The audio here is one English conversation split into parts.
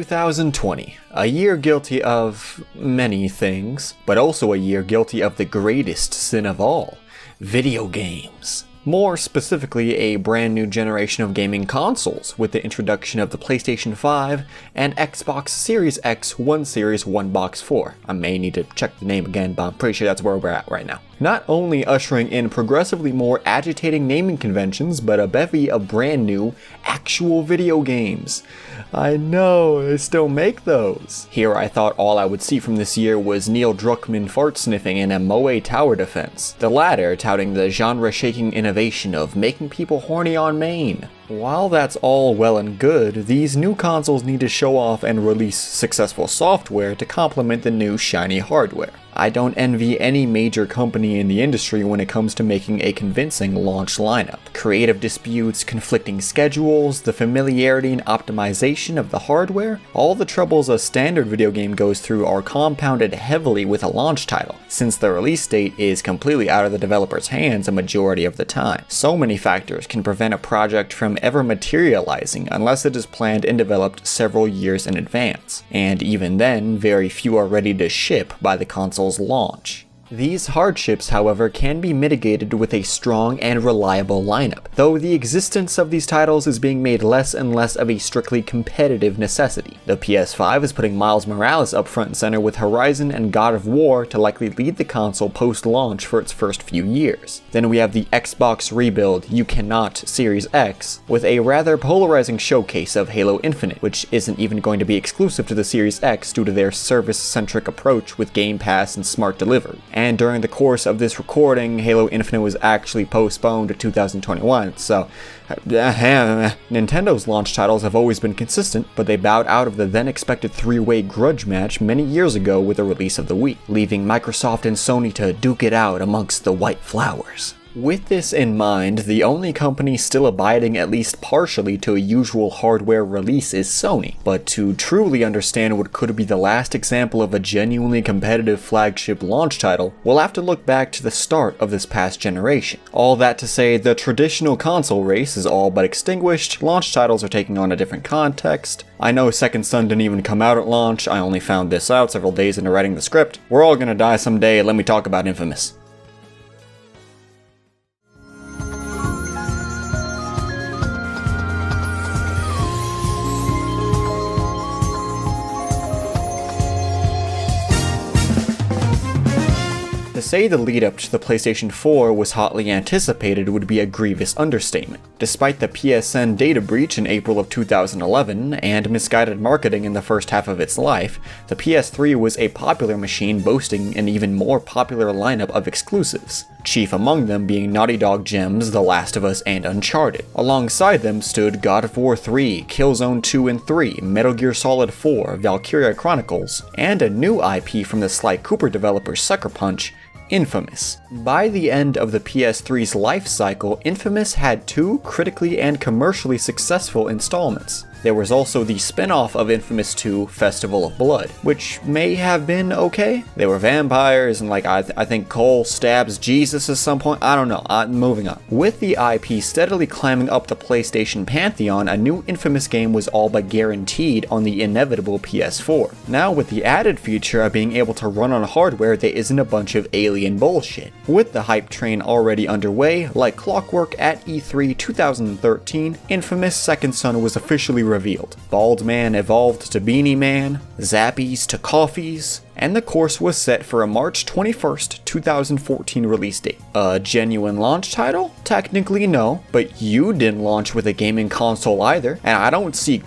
2020, a year guilty of many things, but also a year guilty of the greatest sin of all, video games. More specifically, a brand new generation of gaming consoles with the introduction of the PlayStation 5 and Xbox Series X 1 Series 1 Box 4. I may need to check the name again, but I'm pretty sure that's where we're at right now. Not only ushering in progressively more agitating naming conventions, but a bevy of brand new, actual video games. I know, they still make those. Here I thought all I would see from this year was Neil Druckmann fart sniffing in a Moe tower defense, the latter touting the genre-shaking innovation of making people horny on main. While that's all well and good, these new consoles need to show off and release successful software to complement the new shiny hardware. I don't envy any major company in the industry when it comes to making a convincing launch lineup. Creative disputes, conflicting schedules, the familiarity and optimization of the hardware, all the troubles a standard video game goes through are compounded heavily with a launch title, since the release date is completely out of the developer's hands a majority of the time. So many factors can prevent a project from ever materializing unless it is planned and developed several years in advance, and even then, very few are ready to ship by the console's launch. These hardships, however, can be mitigated with a strong and reliable lineup, though the existence of these titles is being made less and less of a strictly competitive necessity. The PS5 is putting Miles Morales up front and center with Horizon and God of War to likely lead the console post-launch for its first few years. Then we have the Xbox rebuild You Cannot Series X, with a rather polarizing showcase of Halo Infinite, which isn't even going to be exclusive to the Series X due to their service-centric approach with Game Pass and smart delivery. And during the course of this recording, Halo Infinite was actually postponed to 2021, so Nintendo's launch titles have always been consistent, but they bowed out of the then expected three-way grudge match many years ago with the release of the Wii, leaving Microsoft and Sony to duke it out amongst the white flowers. With this in mind, the only company still abiding at least partially to a usual hardware release is Sony, but to truly understand what could be the last example of a genuinely competitive flagship launch title, we'll have to look back to the start of this past generation. All that to say, the traditional console race is all but extinguished, launch titles are taking on a different context. I know Second Son didn't even come out at launch, I only found this out several days into writing the script. We're all gonna die someday, let me talk about Infamous. To say the lead up to the PlayStation 4 was hotly anticipated would be a grievous understatement. Despite the PSN data breach in April of 2011 and misguided marketing in the first half of its life, the PS3 was a popular machine boasting an even more popular lineup of exclusives, chief among them being Naughty Dog gems The Last of Us and Uncharted. Alongside them stood God of War 3, Killzone 2 and 3, Metal Gear Solid 4, Valkyria Chronicles, and a new IP from the Sly Cooper developer SuckerPunch, Infamous. By the end of the PS3's life cycle, Infamous had two critically and commercially successful installments. There was also the spin-off of Infamous 2, Festival of Blood, which may have been okay. They were vampires and I think Cole stabs Jesus at some point. I don't know. Moving on. With the IP steadily climbing up the PlayStation pantheon, a new Infamous game was all but guaranteed on the inevitable PS4. Now with the added feature of being able to run on hardware that isn't a bunch of alien bullshit. With the hype train already underway, like clockwork at E3 2013, Infamous Second Son was officially revealed. Bald Man evolved to Beanie Man, Zappies to Coffees, and the course was set for a March 21st, 2014 release date. A genuine launch title? Technically no, but you didn't launch with a gaming console either, and I don't see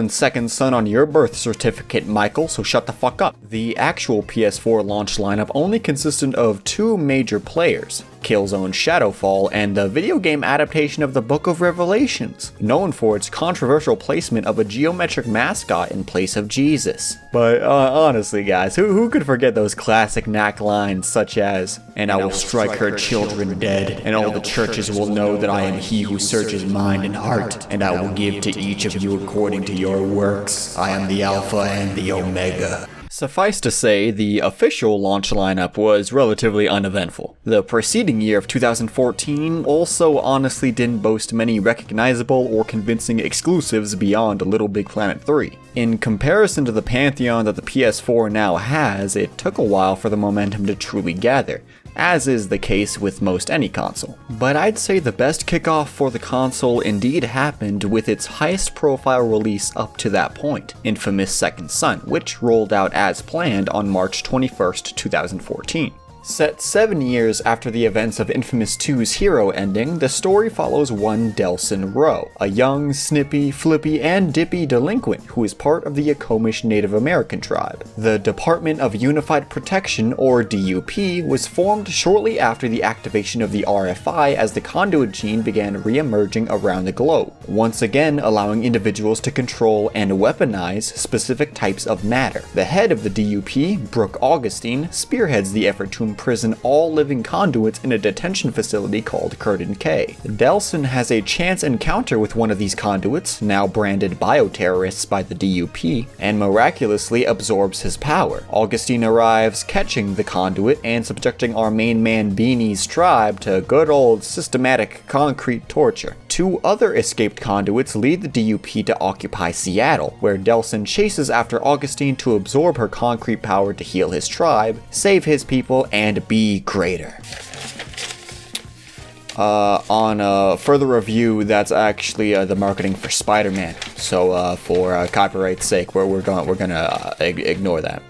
Second Son on your birth certificate, Michael, so shut the fuck up. The actual PS4 launch lineup only consisted of two major players, Killzone Shadowfall and the video game adaptation of the Book of Revelations, known for its controversial placement of a geometric mascot in place of Jesus. But honestly guys, who could forget those classic knack lines such as, "And I will strike her children dead, and all the churches will know that I am he who searches mind and heart, and I will give to each of you according to your works. I am the Alpha and the Omega." Suffice to say, the official launch lineup was relatively uneventful. The preceding year of 2014 also honestly didn't boast many recognizable or convincing exclusives beyond Little Big Planet 3. In comparison to the pantheon that the PS4 now has, it took a while for the momentum to truly gather, as is the case with most any console. But I'd say the best kickoff for the console indeed happened with its highest profile release up to that point, infamous Second Son, which rolled out as planned on March 21st, 2014. Set 7 years after the events of Infamous 2's hero ending, the story follows one Delsin Rowe, a young, snippy, flippy, and dippy delinquent who is part of the Akomish Native American tribe. The Department of Unified Protection, or DUP, was formed shortly after the activation of the RFI as the conduit gene began re-emerging around the globe, once again allowing individuals to control and weaponize specific types of matter. The head of the DUP, Brooke Augustine, spearheads the effort to imprison all living conduits in a detention facility called Curtin K. Delsin has a chance encounter with one of these conduits, now branded bioterrorists by the DUP, and miraculously absorbs his power. Augustine arrives, catching the conduit and subjecting our main man Beanie's tribe to good old systematic concrete torture. 2 other escaped conduits lead the DUP to occupy Seattle, where Delsin chases after Augustine to absorb her concrete power to heal his tribe, save his people, and be greater. On a further review, that's actually the marketing for Spider-Man. So for copyright's sake, we're gonna ignore that.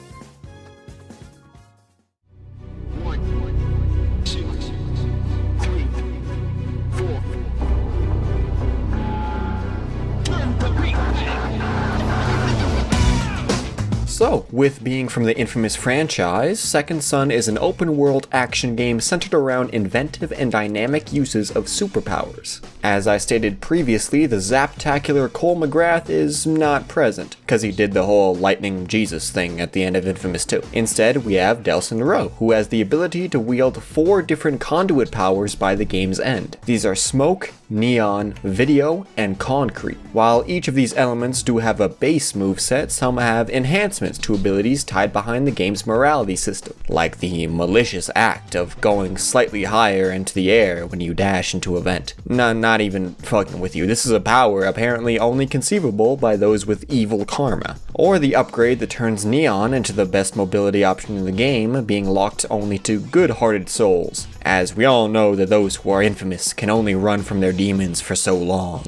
So, with being from the infamous franchise, Second Son is an open-world action game centered around inventive and dynamic uses of superpowers. As I stated previously, the Zaptacular Cole McGrath is not present, because he did the whole Lightning Jesus thing at the end of Infamous 2. Instead, we have Delsin Rowe, who has the ability to wield 4 different conduit powers by the game's end. These are Smoke, Neon, Video, and Concrete. While each of these elements do have a base moveset, some have enhancements to abilities tied behind the game's morality system, like the malicious act of going slightly higher into the air when you dash into a vent. Not even fucking with you, this is a power apparently only conceivable by those with evil karma. Or the upgrade that turns Neon into the best mobility option in the game, being locked only to good-hearted souls, as we all know that those who are infamous can only run from their demons for so long.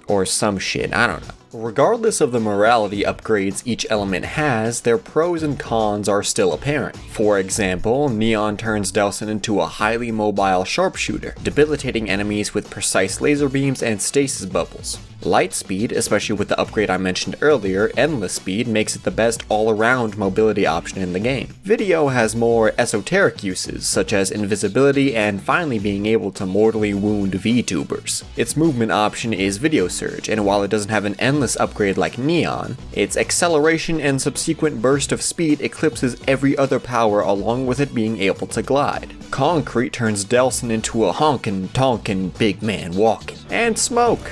Or some shit, I don't know. Regardless of the morality upgrades each element has, their pros and cons are still apparent. For example, Neon turns Delsin into a highly mobile sharpshooter, debilitating enemies with precise laser beams and stasis bubbles. Light speed, especially with the upgrade I mentioned earlier, Endless Speed, makes it the best all-around mobility option in the game. Video has more esoteric uses, such as invisibility and finally being able to mortally wound VTubers. Its movement option is Video Surge, and while it doesn't have an endless upgrade like Neon, its acceleration and subsequent burst of speed eclipses every other power, along with it being able to glide. Concrete turns Delsin into a honkin' tonkin' big man walking. And Smoke!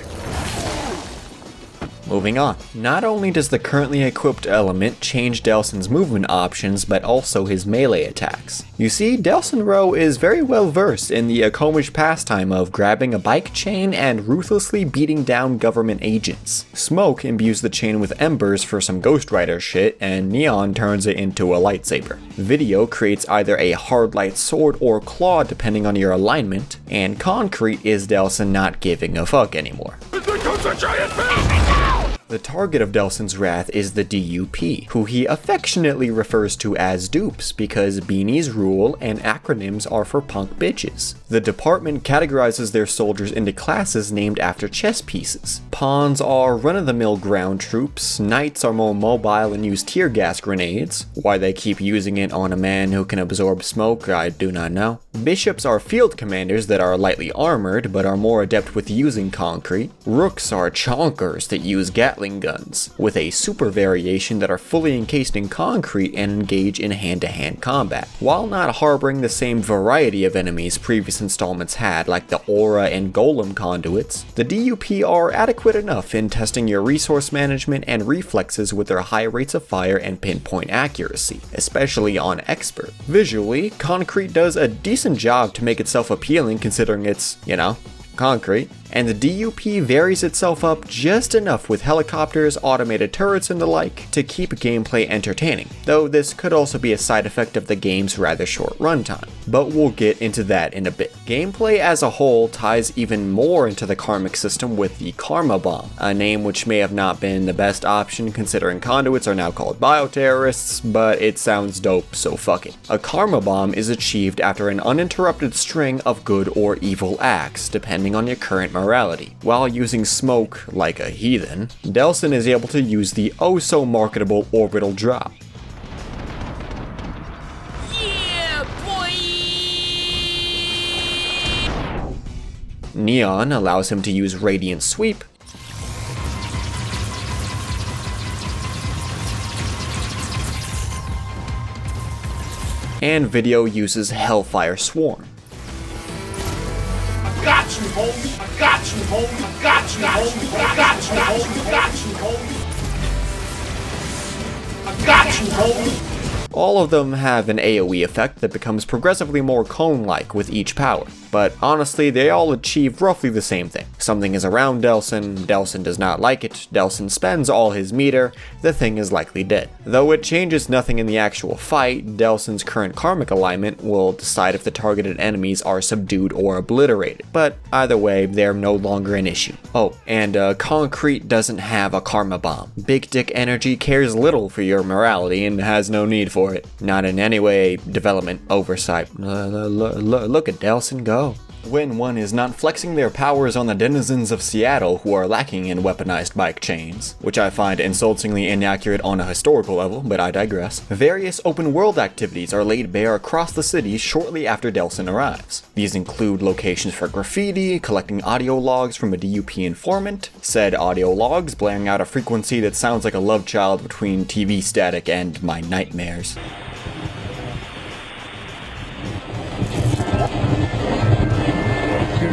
Moving on. Not only does the currently equipped element change Delsin's movement options, but also his melee attacks. You see, Delsin Rowe is very well versed in the Akomish pastime of grabbing a bike chain and ruthlessly beating down government agents. Smoke imbues the chain with embers for some Ghost Rider shit, and Neon turns it into a lightsaber. Video creates either a hard light sword or claw depending on your alignment, and Concrete is Delsin not giving a fuck anymore. The target of Delsin's wrath is the DUP, who he affectionately refers to as dupes because beanies rule and acronyms are for punk bitches. The department categorizes their soldiers into classes named after chess pieces. Pawns are run-of-the-mill ground troops, knights are more mobile and use tear gas grenades. Why they keep using it on a man who can absorb smoke, I do not know. Bishops are field commanders that are lightly armored but are more adept with using concrete. Rooks are chonkers that use Gatling Gatling guns, with a super variation that are fully encased in concrete and engage in hand-to-hand combat. While not harboring the same variety of enemies previous installments had, like the aura and golem conduits, the DUP are adequate enough in testing your resource management and reflexes with their high rates of fire and pinpoint accuracy, especially on expert. Visually, concrete does a decent job to make itself appealing considering it's, concrete, and the DUP varies itself up just enough with helicopters, automated turrets, and the like to keep gameplay entertaining, though this could also be a side effect of the game's rather short runtime, but we'll get into that in a bit. Gameplay as a whole ties even more into the karmic system with the Karma Bomb, a name which may have not been the best option considering conduits are now called bioterrorists, but it sounds dope, so fuck it. A Karma Bomb is achieved after an uninterrupted string of good or evil acts, depending on your current morality. While using smoke like a heathen, Delsin is able to use the oh-so-marketable orbital drop. Yeah, boy! Neon allows him to use Radiant Sweep, and Video uses Hellfire Swarm. Got you, homie. I got you, homie. I got you, homie. I got you, homie. I got you, homie. I got you, homie. All of them have an AoE effect that becomes progressively more cone-like with each power, but honestly they all achieve roughly the same thing. Something is around Delsin, Delsin does not like it, Delsin spends all his meter, the thing is likely dead. Though it changes nothing in the actual fight, Delsin's current karmic alignment will decide if the targeted enemies are subdued or obliterated, but either way, they're no longer an issue. Oh, and Concrete doesn't have a Karma Bomb. Big Dick Energy cares little for your morality and has no need for it. Not in any way development oversight. Look at Delsin go. When one is not flexing their powers on the denizens of Seattle who are lacking in weaponized bike chains, which I find insultingly inaccurate on a historical level, but I digress, various open world activities are laid bare across the city shortly after Delsin arrives. These include locations for graffiti, collecting audio logs from a DUP informant, said audio logs blaring out a frequency that sounds like a love child between TV static and my nightmares.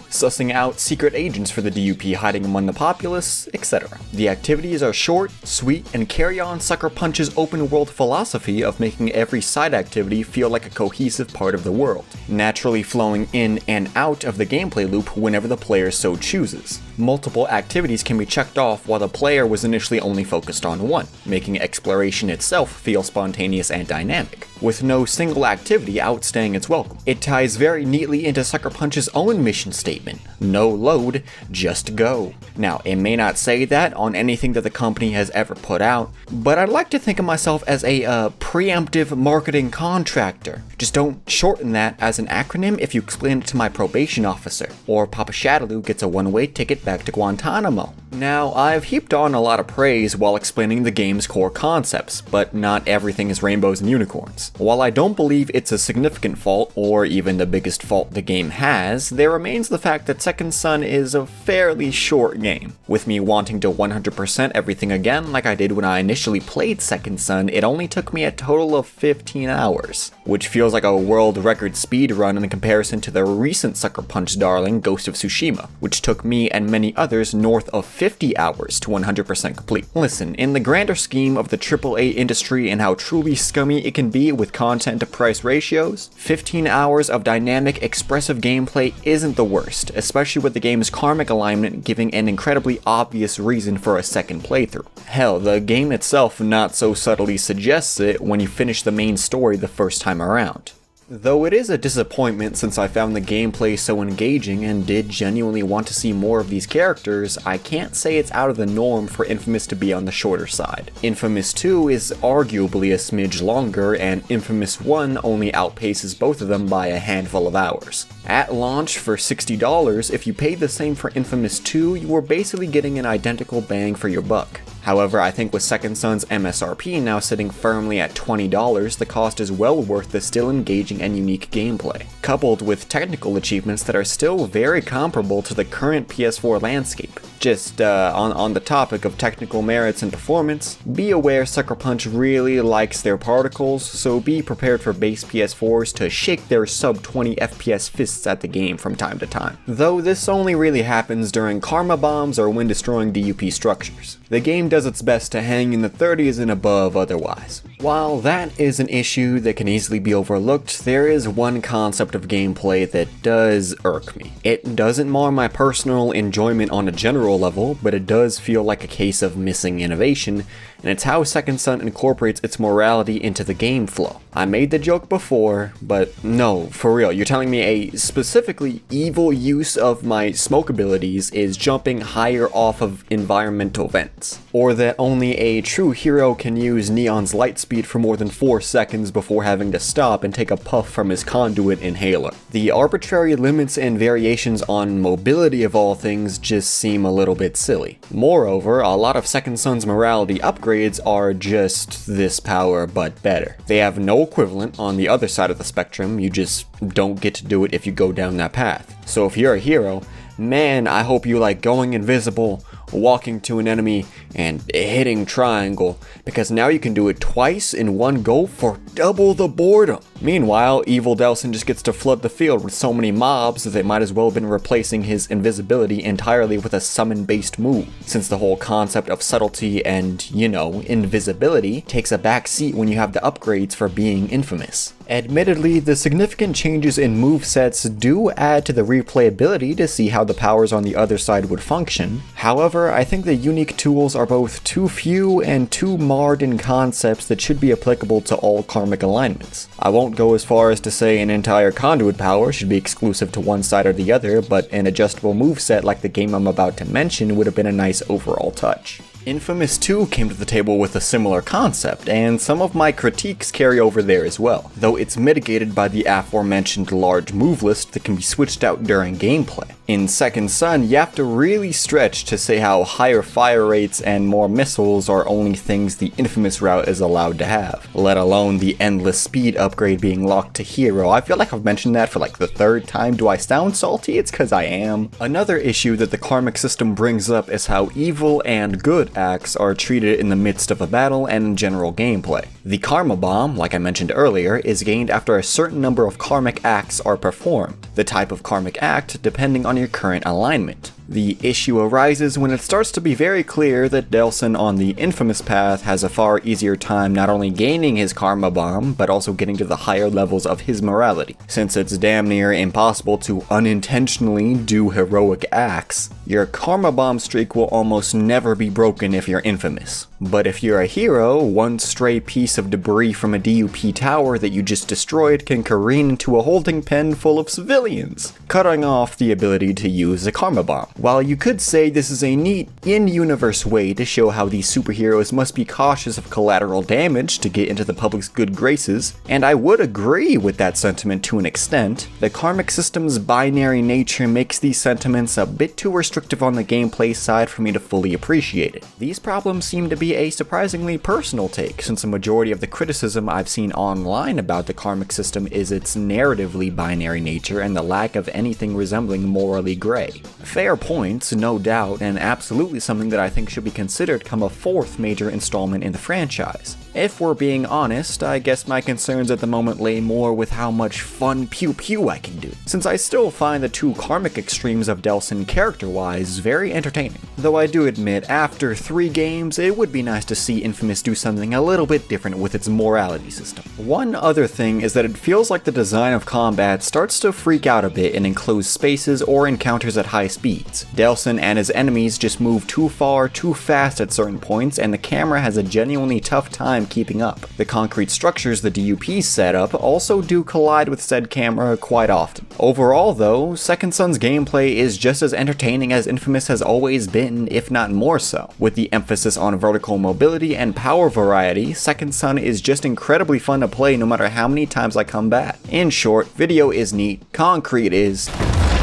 Sussing out secret agents for the DUP hiding among the populace, etc. The activities are short, sweet, and carry on SuckerPunch's open world philosophy of making every side activity feel like a cohesive part of the world, naturally flowing in and out of the gameplay loop whenever the player so chooses. Multiple activities can be checked off while the player was initially only focused on one, making exploration itself feel spontaneous and dynamic, with no single activity outstaying its welcome. It ties very neatly into SuckerPunch's own mission statement: no load, just go. Now, it may not say that on anything that the company has ever put out, but I'd like to think of myself as a preemptive marketing contractor. Just don't shorten that as an acronym if you explain it to my probation officer, or Papa Shadaloo gets a one-way ticket back to Guantanamo. Now, I've heaped on a lot of praise while explaining the game's core concepts, but not everything is rainbows and unicorns. While I don't believe it's a significant fault, or even the biggest fault the game has, there remains the fact that Second Son is a fairly short game. With me wanting to 100% everything again like I did when I initially played Second Son, it only took me a total of 15 hours, which feels like a world record speed run in comparison to the recent SuckerPunch darling Ghost of Tsushima, which took me and many others north of 50 hours to 100% complete. Listen, in the grander scheme of the AAA industry and how truly scummy it can be with content to price ratios, 15 hours of dynamic, expressive gameplay isn't the worst, especially with the game's karmic alignment giving an incredibly obvious reason for a second playthrough. Hell, the game itself not so subtly suggests it when you finish the main story the first time around. Though it is a disappointment since I found the gameplay so engaging and did genuinely want to see more of these characters, I can't say it's out of the norm for Infamous to be on the shorter side. Infamous 2 is arguably a smidge longer, and Infamous 1 only outpaces both of them by a handful of hours. At launch for $60, if you paid the same for Infamous 2, you were basically getting an identical bang for your buck. However, I think with Second Son's MSRP now sitting firmly at $20, the cost is well worth the still engaging and unique gameplay, coupled with technical achievements that are still very comparable to the current PS4 landscape. Just on the topic of technical merits and performance, be aware SuckerPunch really likes their particles, so be prepared for base PS4s to shake their sub 20 FPS fists at the game from time to time. Though this only really happens during karma bombs or when destroying DUP structures. The game does its best to hang in the 30s and above otherwise. While that is an issue that can easily be overlooked, there is one concept of gameplay that does irk me. It doesn't mar my personal enjoyment on a general level, but it does feel like a case of missing innovation, and it's how Second Son incorporates its morality into the game flow. I made the joke before, but no, for real, you're telling me a specifically evil use of my smoke abilities is jumping higher off of environmental vents, or that only a true hero can use Neon's light speed for more than 4 seconds before having to stop and take a puff from his conduit inhaler. The arbitrary limits and variations on mobility of all things just seem a little bit silly. Moreover, a lot of Second Son's morality upgrades are just this power but better. They have no equivalent on the other side of the spectrum, you just don't get to do it if you go down that path. So if you're a hero, man, I hope you like going invisible, walking to an enemy, and hitting triangle, because now you can do it twice in one go for double the boredom. Meanwhile, evil Delsin just gets to flood the field with so many mobs that they might as well have been replacing his invisibility entirely with a summon-based move, since the whole concept of subtlety and, you know, invisibility takes a back seat when you have the upgrades for being infamous. Admittedly, the significant changes in movesets do add to the replayability to see how the powers on the other side would function. However, I think the unique tools are both too few and too marred in concepts that should be applicable to all karmic alignments. I won't go as far as to say an entire conduit power should be exclusive to one side or the other, but an adjustable moveset like the game I'm about to mention would have been a nice overall touch. Infamous 2 came to the table with a similar concept, and some of my critiques carry over there as well, though it's mitigated by the aforementioned large move list that can be switched out during gameplay. In Second Son, you have to really stretch to say how higher fire rates and more missiles are only things the Infamous route is allowed to have, let alone the endless speed upgrade being locked to hero. I feel like I've mentioned that for like the 3rd time. Do I sound salty? It's cause I am. Another issue that the karmic system brings up is how evil and good acts are treated in the midst of a battle and in general gameplay. The Karma Bomb, like I mentioned earlier, is gained after a certain number of karmic acts are performed, the type of karmic act depending on your current alignment. The issue arises when it starts to be very clear that Delsin on the infamous path has a far easier time not only gaining his Karma Bomb, but also getting to the higher levels of his morality. Since it's damn near impossible to unintentionally do heroic acts, your Karma Bomb streak will almost never be broken if you're infamous. But if you're a hero, one stray piece of debris from a DUP tower that you just destroyed can careen into a holding pen full of civilians, cutting off the ability to use a Karma Bomb. While you could say this is a neat, in-universe way to show how these superheroes must be cautious of collateral damage to get into the public's good graces, and I would agree with that sentiment to an extent, the karmic system's binary nature makes these sentiments a bit too restrictive on the gameplay side for me to fully appreciate it. These problems seem to be a surprisingly personal take, since a majority of the criticism I've seen online about the karmic system is its narratively binary nature and the lack of anything resembling morally gray. Fair points, no doubt, and absolutely something that I think should be considered come a 4th major installment in the franchise. If we're being honest, I guess my concerns at the moment lay more with how much fun pew-pew I can do, since I still find the 2 karmic extremes of Delsin character-wise very entertaining. Though I do admit, after 3 games, it would be nice to see Infamous do something a little bit different with its morality system. One other thing is that it feels like the design of combat starts to freak out a bit in enclosed spaces or encounters at high speeds. Delsin and his enemies just move too far, too fast at certain points, and the camera has a genuinely tough time keeping up. The concrete structures the DUP set up also do collide with said camera quite often. Overall though, Second Son's gameplay is just as entertaining as Infamous has always been, if not more so. With the emphasis on vertical mobility and power variety, Second Son is just incredibly fun to play no matter how many times I come back. In short, video is neat, concrete is...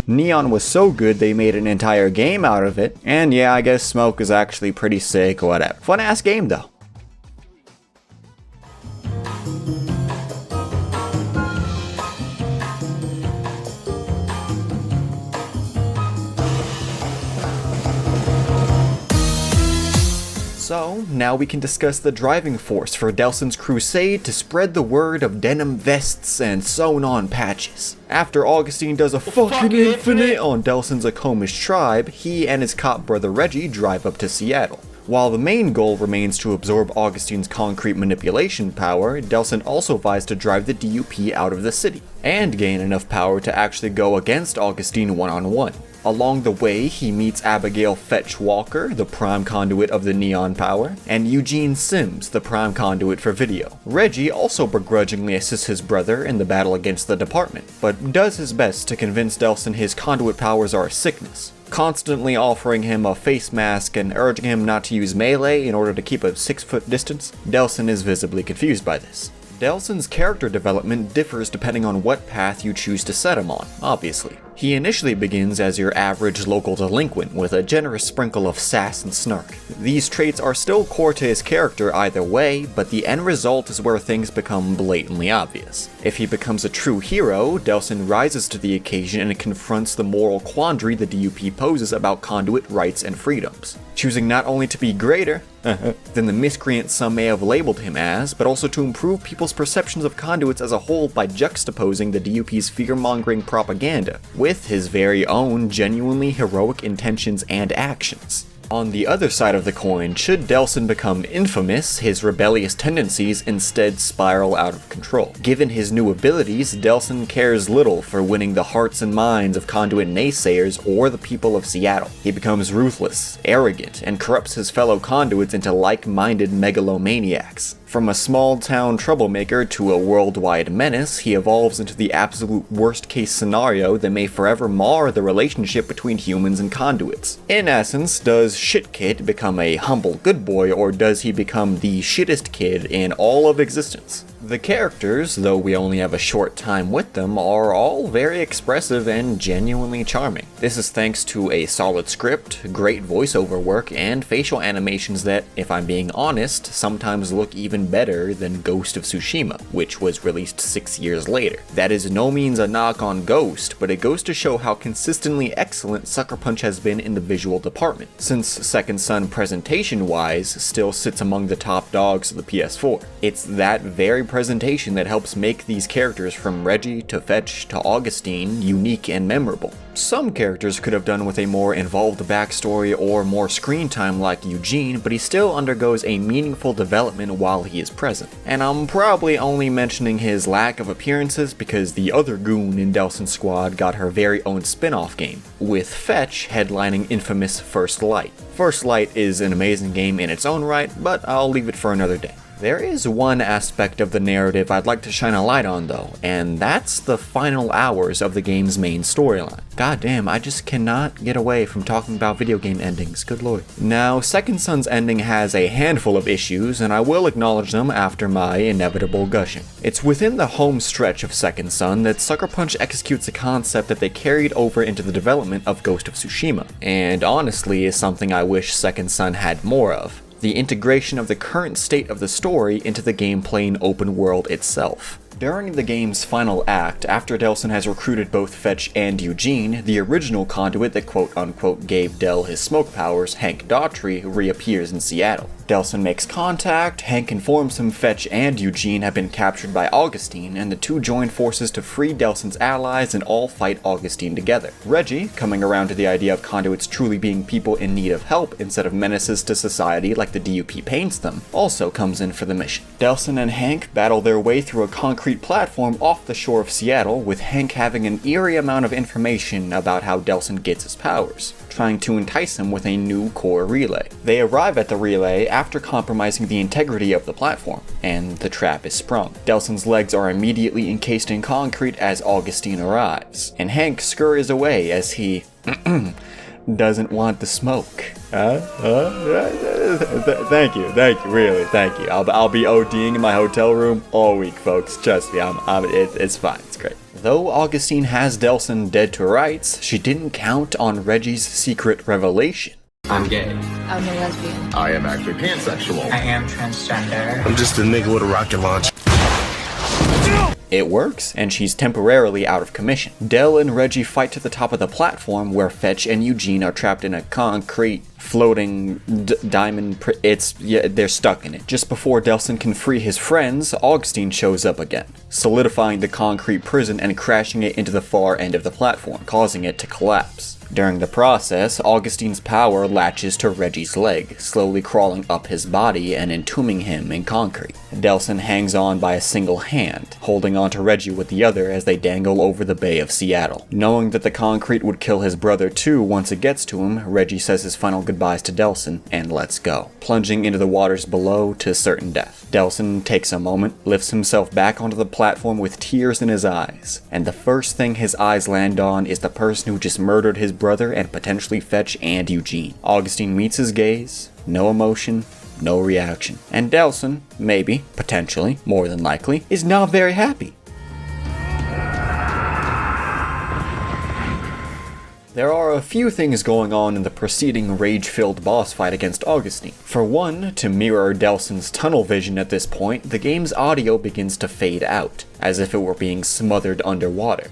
Neon was so good they made an entire game out of it, and yeah, I guess Smoke is actually pretty sick, whatever. Fun ass game though. So, now we can discuss the driving force for Delson's crusade to spread the word of denim vests and sewn-on patches. After Augustine does a fucking infinite on Delson's Akomish tribe, he and his cop brother Reggie drive up to Seattle. While the main goal remains to absorb Augustine's concrete manipulation power, Delson also vies to drive the DUP out of the city, and gain enough power to actually go against Augustine one-on-one. Along the way, he meets Abigail Fetch Walker, the prime conduit of the neon power, and Eugene Sims, the prime conduit for video. Reggie also begrudgingly assists his brother in the battle against the department, but does his best to convince Delson his conduit powers are a sickness, constantly offering him a face mask and urging him not to use melee in order to keep a 6-foot distance. Delson is visibly confused by this. Delson's character development differs depending on what path you choose to set him on, obviously. He initially begins as your average local delinquent with a generous sprinkle of sass and snark. These traits are still core to his character either way, but the end result is where things become blatantly obvious. If he becomes a true hero, Delson rises to the occasion and confronts the moral quandary the DUP poses about conduit rights and freedoms, choosing not only to be greater than the miscreant some may have labeled him as, but also to improve people's perceptions of conduits as a whole by juxtaposing the DUP's fear-mongering propaganda with his very own genuinely heroic intentions and actions. On the other side of the coin, should Delson become infamous, his rebellious tendencies instead spiral out of control. Given his new abilities, Delson cares little for winning the hearts and minds of conduit naysayers or the people of Seattle. He becomes ruthless, arrogant, and corrupts his fellow conduits into like-minded megalomaniacs. From a small-town troublemaker to a worldwide menace, he evolves into the absolute worst-case scenario that may forever mar the relationship between humans and conduits. In essence, does Shit Kid become a humble good boy, or does he become the shittest kid in all of existence? The characters, though we only have a short time with them, are all very expressive and genuinely charming. This is thanks to a solid script, great voiceover work, and facial animations that, if I'm being honest, sometimes look even better than Ghost of Tsushima, which was released 6 years later. That is no means a knock on Ghost, but it goes to show how consistently excellent SuckerPunch has been in the visual department, since Second Son presentation-wise still sits among the top dogs of the PS4. It's that very presentation that helps make these characters from Reggie to Fetch to Augustine unique and memorable. Some characters could have done with a more involved backstory or more screen time like Eugene, but he still undergoes a meaningful development while he is present. And I'm probably only mentioning his lack of appearances because the other goon in Delson's squad got her very own spin-off game, with Fetch headlining infamous First Light. First Light is an amazing game in its own right, but I'll leave it for another day. There is one aspect of the narrative I'd like to shine a light on though, and that's the final hours of the game's main storyline. God damn, I just cannot get away from talking about video game endings, good lord. Now, Second Son's ending has a handful of issues, and I will acknowledge them after my inevitable gushing. It's within the home stretch of Second Son that SuckerPunch executes a concept that they carried over into the development of Ghost of Tsushima, and honestly is something I wish Second Son had more of. The integration of the current state of the story into the gameplay and open world itself. During the game's final act, after Delson has recruited both Fetch and Eugene, the original conduit that quote-unquote gave Del his smoke powers, Hank Daughtry, reappears in Seattle. Delson makes contact, Hank informs him Fetch and Eugene have been captured by Augustine, and the two join forces to free Delson's allies and all fight Augustine together. Reggie, coming around to the idea of conduits truly being people in need of help instead of menaces to society like the DUP paints them, also comes in for the mission. Delson and Hank battle their way through a concrete platform off the shore of Seattle, with Hank having an eerie amount of information about how Delson gets his powers, trying to entice him with a new core relay. They arrive at the relay after compromising the integrity of the platform, and the trap is sprung. Delson's legs are immediately encased in concrete as Augustine arrives, and Hank scurries away as he doesn't want the smoke. Thank you, really, thank you. I'll be ODing in my hotel room all week, folks. Trust me, it's fine, it's great. Though Augustine has Delson dead to rights, she didn't count on Reggie's secret revelation. I'm gay. I'm a lesbian. I am actually pansexual. I am transgender. I'm just a nigga with a rocket launcher. It works, and she's temporarily out of commission. Del and Reggie fight to the top of the platform where Fetch and Eugene are trapped in a concrete floating diamond they're stuck in it. Just before Delson can free his friends, Augustine shows up again, solidifying the concrete prison and crashing it into the far end of the platform, causing it to collapse. During the process, Augustine's power latches to Reggie's leg, slowly crawling up his body and entombing him in concrete. Delson hangs on by a single hand, holding on to Reggie with the other as they dangle over the Bay of Seattle. Knowing that the concrete would kill his brother too once it gets to him, Reggie says his final goodbyes to Delson and lets go, plunging into the waters below to certain death. Delson takes a moment, lifts himself back onto the platform with tears in his eyes, and the first thing his eyes land on is the person who just murdered his brother and potentially Fetch and Eugene. Augustine meets his gaze, no emotion, no reaction. And Delson, maybe, potentially, more than likely, is not very happy. There are a few things going on in the preceding rage-filled boss fight against Augustine. For one, to mirror Delson's tunnel vision at this point, the game's audio begins to fade out, as if it were being smothered underwater.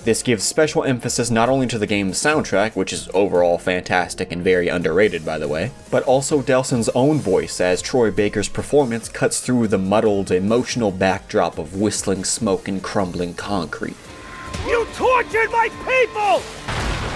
This gives special emphasis not only to the game's soundtrack, which is overall fantastic and very underrated by the way, but also Delson's own voice as Troy Baker's performance cuts through the muddled, emotional backdrop of whistling smoke and crumbling concrete. You tortured my people!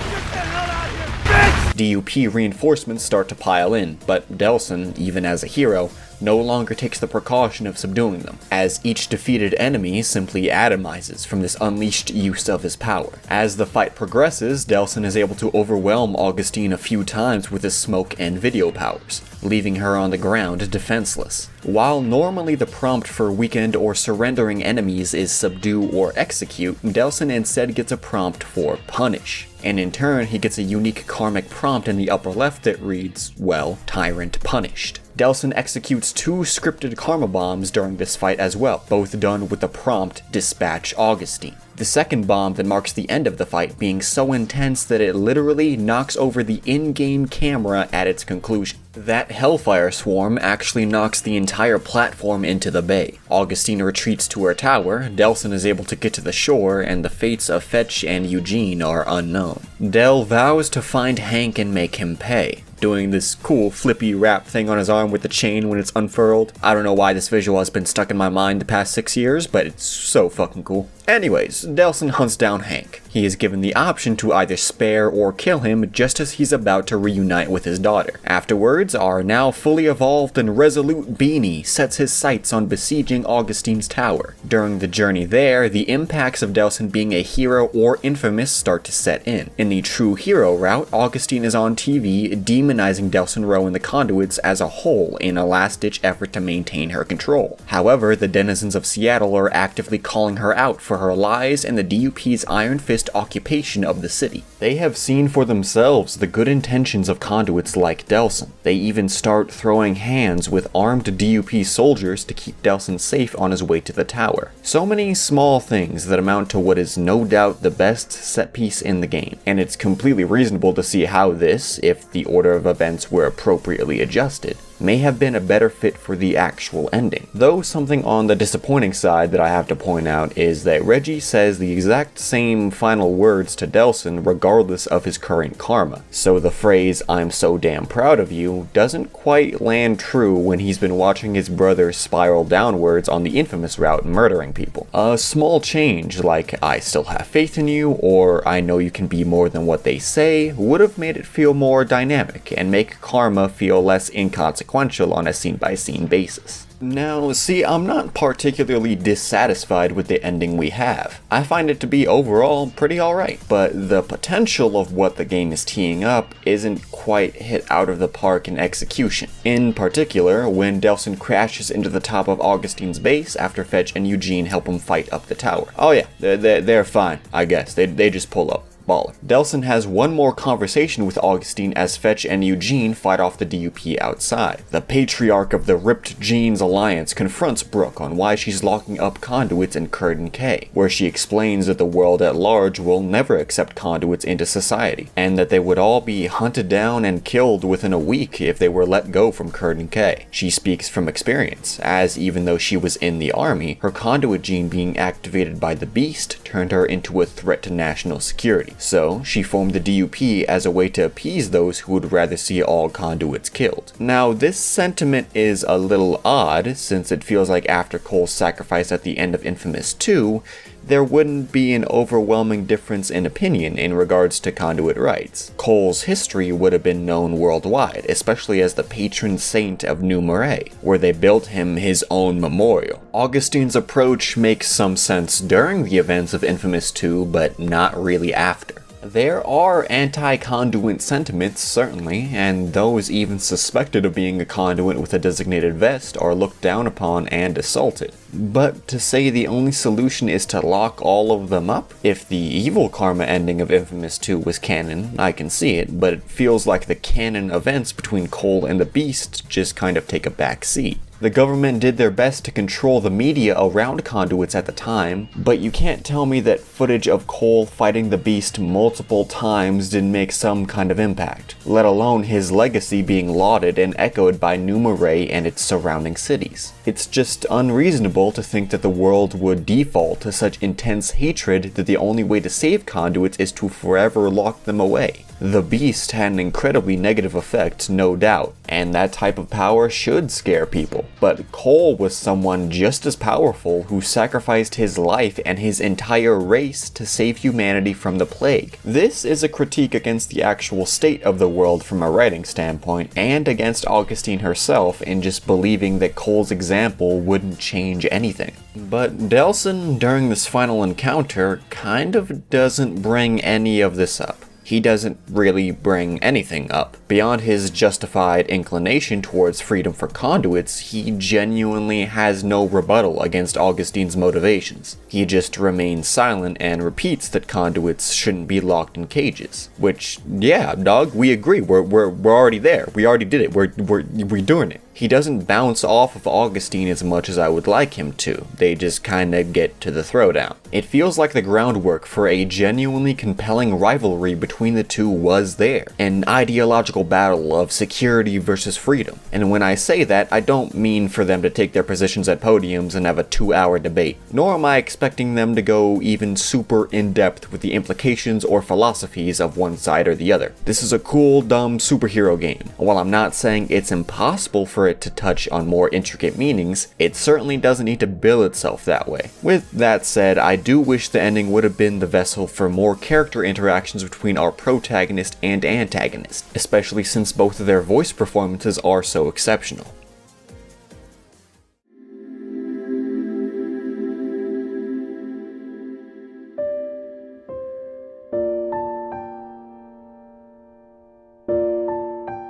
Get the hell out of here, bitch! DUP reinforcements start to pile in, but Delson, even as a hero, no longer takes the precaution of subduing them, as each defeated enemy simply atomizes from this unleashed use of his power. As the fight progresses, Delson is able to overwhelm Augustine a few times with his smoke and video powers, leaving her on the ground defenseless. While normally the prompt for weakened or surrendering enemies is subdue or execute, Delson instead gets a prompt for punish. And in turn, he gets a unique karmic prompt in the upper left that reads, well, Tyrant punished. Delson executes 2 scripted karma bombs during this fight as well, both done with the prompt, Dispatch Augustine. The second bomb that marks the end of the fight being so intense that it literally knocks over the in-game camera at its conclusion. That Hellfire Swarm actually knocks the entire platform into the bay. Augustine retreats to her tower, Delson is able to get to the shore, and the fates of Fetch and Eugene are unknown. Del vows to find Hank and make him pay, doing this cool flippy wrap thing on his arm with the chain when it's unfurled. I don't know why this visual has been stuck in my mind the past 6 years, but it's so fucking cool. Anyways, Delson hunts down Hank. He is given the option to either spare or kill him just as he's about to reunite with his daughter. Afterwards, our now fully evolved and resolute Beanie sets his sights on besieging Augustine's tower. During the journey there, the impacts of Delson being a hero or infamous start to set in. In the true hero route, Augustine is on TV demonizing Delson Row and the Conduits as a whole in a last-ditch effort to maintain her control. However, the denizens of Seattle are actively calling her out for her lies and the DUP's iron fist occupation of the city. They have seen for themselves the good intentions of conduits like Delson. They even start throwing hands with armed DUP soldiers to keep Delson safe on his way to the tower. So many small things that amount to what is no doubt the best set piece in the game, and it's completely reasonable to see how this, if the order of events were appropriately adjusted, may have been a better fit for the actual ending. Though something on the disappointing side that I have to point out is that Reggie says the exact same final words to Delson regardless of his current karma. So the phrase, "I'm so damn proud of you," doesn't quite land true when he's been watching his brother spiral downwards on the infamous route murdering people. A small change like, "I still have faith in you," or "I know you can be more than what they say," would have made it feel more dynamic and make karma feel less inconsequential on a scene-by-scene basis. Now, see, I'm not particularly dissatisfied with the ending we have. I find it to be overall pretty alright, but the potential of what the game is teeing up isn't quite hit out of the park in execution. In particular, when Delson crashes into the top of Augustine's base after Fetch and Eugene help him fight up the tower. Oh yeah, they're fine, I guess. They just pull up. baller. Delson has one more conversation with Augustine as Fetch and Eugene fight off the DUP outside. The patriarch of the Ripped Jeans Alliance confronts Brooke on why she's locking up conduits in Curtain K, where she explains that the world at large will never accept conduits into society, and that they would all be hunted down and killed within a week if they were let go from Curtain K. She speaks from experience, as even though she was in the army, her conduit gene being activated by the Beast turned her into a threat to national security. So she formed the DUP as a way to appease those who would rather see all conduits killed. Now, this sentiment is a little odd, since it feels like after Cole's sacrifice at the end of Infamous 2, there wouldn't be an overwhelming difference in opinion in regards to conduit rights. Cole's history would have been known worldwide, especially as the patron saint of New Marais, where they built him his own memorial. Augustine's approach makes some sense during the events of Infamous 2, but not really after. There are anti-conduit sentiments, certainly, and those even suspected of being a conduit with a designated vest are looked down upon and assaulted. But to say the only solution is to lock all of them up? If the evil karma ending of Infamous 2 was canon, I can see it, but it feels like the canon events between Cole and the Beast just kind of take a back seat. The government did their best to control the media around conduits at the time, but you can't tell me that footage of Cole fighting the Beast multiple times didn't make some kind of impact, let alone his legacy being lauded and echoed by New Marais and its surrounding cities. It's just unreasonable to think that the world would default to such intense hatred that the only way to save conduits is to forever lock them away. The Beast had an incredibly negative effect, no doubt, and that type of power should scare people. But Cole was someone just as powerful who sacrificed his life and his entire race to save humanity from the plague. This is a critique against the actual state of the world from a writing standpoint, and against Augustine herself in just believing that Cole's example wouldn't change anything. But Delson, during this final encounter, kind of doesn't bring any of this up. He doesn't really bring anything up. Beyond his justified inclination towards freedom for conduits, he genuinely has no rebuttal against Augustine's motivations. He just remains silent and repeats that conduits shouldn't be locked in cages. Which, yeah, dog, we agree. We're already there. We already did it. We're doing it. He doesn't bounce off of Augustine as much as I would like him to. They just kinda get to the throwdown. It feels like the groundwork for a genuinely compelling rivalry between the two was there. An ideological battle of security versus freedom. And when I say that, I don't mean for them to take their positions at podiums and have a 2-hour debate. Nor am I expecting them to go even super in-depth with the implications or philosophies of one side or the other. This is a cool, dumb superhero game. While I'm not saying it's impossible for it to touch on more intricate meanings, it certainly doesn't need to bill itself that way. With that said, I do wish the ending would have been the vessel for more character interactions between our protagonist and antagonist, especially since both of their voice performances are so exceptional.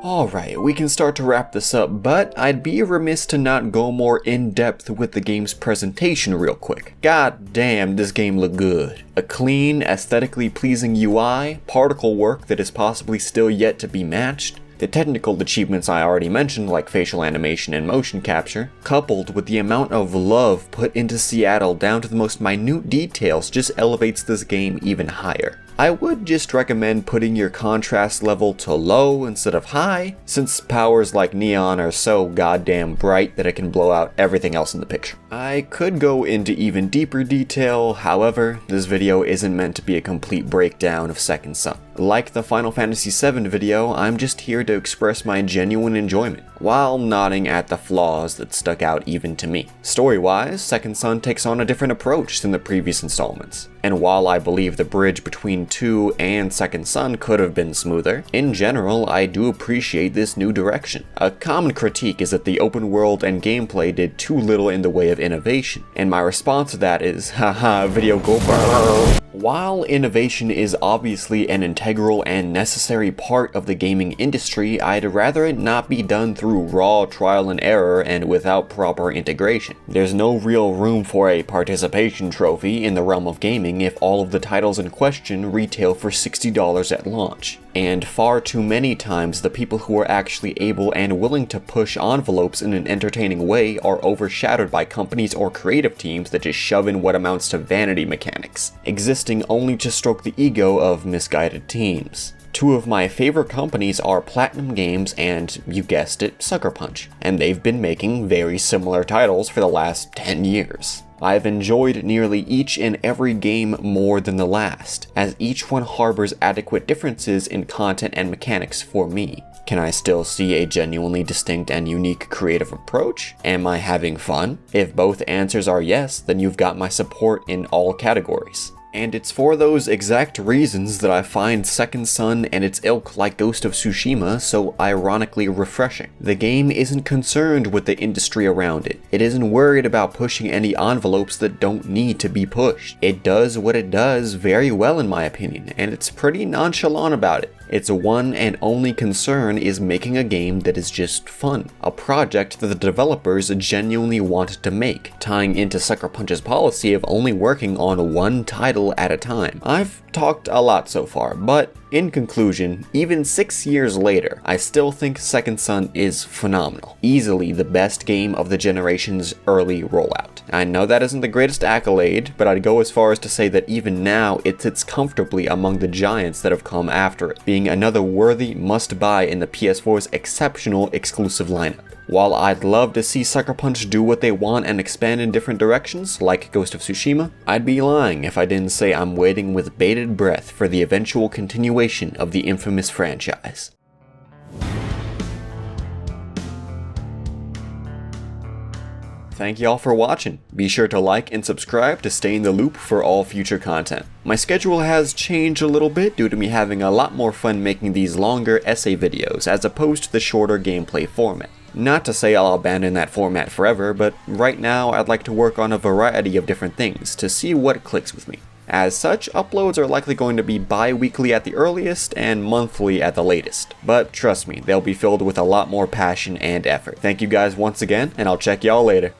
Alright, we can start to wrap this up, but I'd be remiss to not go more in-depth with the game's presentation real quick. God damn, this game looked good. A clean, aesthetically pleasing UI, particle work that is possibly still yet to be matched, the technical achievements I already mentioned like facial animation and motion capture, coupled with the amount of love put into Seattle down to the most minute details just elevates this game even higher. I would just recommend putting your contrast level to low instead of high, since powers like neon are so goddamn bright that it can blow out everything else in the picture. I could go into even deeper detail, however, this video isn't meant to be a complete breakdown of Second Son. Like the Final Fantasy VII video, I'm just here to express my genuine enjoyment, while nodding at the flaws that stuck out even to me. Story-wise, Second Son takes on a different approach than the previous installments, and while I believe the bridge between 2 and Second Son could have been smoother, in general I do appreciate this new direction. A common critique is that the open world and gameplay did too little in the way of innovation, and my response to that is, haha, video go brrrr. While innovation is obviously an integral and necessary part of the gaming industry, I'd rather it not be done through raw trial and error and without proper integration. There's no real room for a participation trophy in the realm of gaming if all of the titles in question retail for $60 at launch. And far too many times the people who are actually able and willing to push envelopes in an entertaining way are overshadowed by companies or creative teams that just shove in what amounts to vanity mechanics, existing only to stroke the ego of misguided teams. Two of my favorite companies are Platinum Games and, you guessed it, SuckerPunch, and they've been making very similar titles for the last 10 years. I've enjoyed nearly each and every game more than the last, as each one harbors adequate differences in content and mechanics for me. Can I still see a genuinely distinct and unique creative approach? Am I having fun? If both answers are yes, then you've got my support in all categories. And it's for those exact reasons that I find Second Son and its ilk like Ghost of Tsushima so ironically refreshing. The game isn't concerned with the industry around it. It isn't worried about pushing any envelopes that don't need to be pushed. It does what it does very well in my opinion, and it's pretty nonchalant about it. Its one and only concern is making a game that is just fun, a project that the developers genuinely want to make, tying into Sucker Punch's policy of only working on one title at a time. I've talked a lot so far, but in conclusion, even 6 years later, I still think Second Son is phenomenal. Easily the best game of the generation's early rollout. I know that isn't the greatest accolade, but I'd go as far as to say that even now it sits comfortably among the giants that have come after it, being another worthy must-buy in the PS4's exceptional exclusive lineup. While I'd love to see Sucker Punch do what they want and expand in different directions, like Ghost of Tsushima, I'd be lying if I didn't say I'm waiting with bated breath for the eventual continuation of the infamous franchise. Thank y'all for watching. Be sure to like and subscribe to stay in the loop for all future content. My schedule has changed a little bit due to me having a lot more fun making these longer essay videos as opposed to the shorter gameplay format. Not to say I'll abandon that format forever, but right now I'd like to work on a variety of different things to see what clicks with me. As such, uploads are likely going to be bi-weekly at the earliest and monthly at the latest. But trust me, they'll be filled with a lot more passion and effort. Thank you guys once again, and I'll check y'all later.